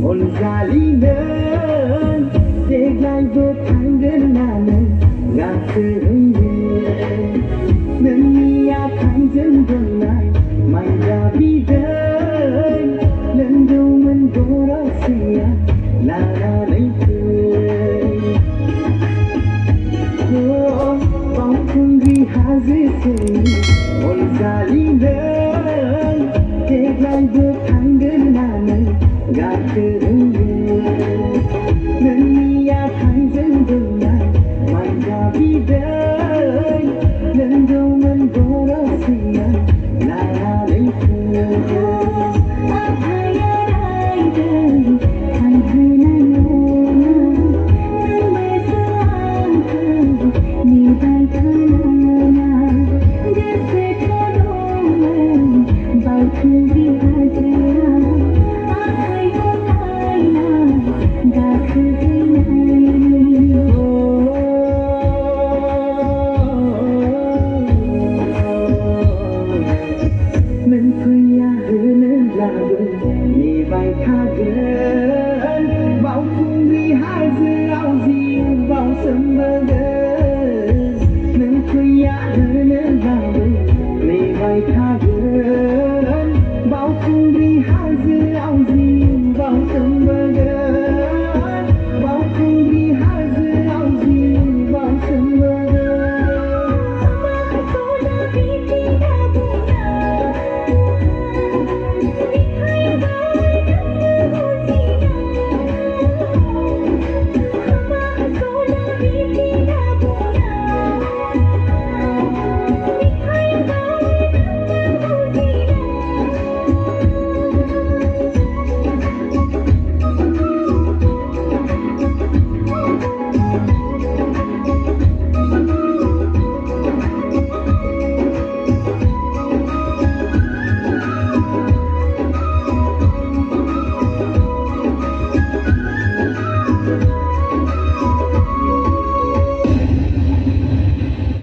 अनजालिनो देग्लायबो थांगोन नानो गाखोहैनो नोंनि आखाइजों दोननाय माइब्रा बिदै लोंदोंमोन गरसेया लानानै फै बावखुंग्रि हाजोसेनि अनजालिनो देग्लायबो थांगोन नानो गाखोहैनो नोंनि आखाइजों दोननाय माइब्रा बिदै लोंदोंमोन गरसेया लानानै फै आखाइया रायदों थांहोनाय नङा सानबेसे आंखौ नेबाय थानाङा गोसोथ' दंमोन बावखुंग्रि हाजोआव आखाइ गथायना नों फैया होनोब्लाबो नेबाय थागोन बावखुंग्रि हाजोआव जिउ बाउसोमबोगोन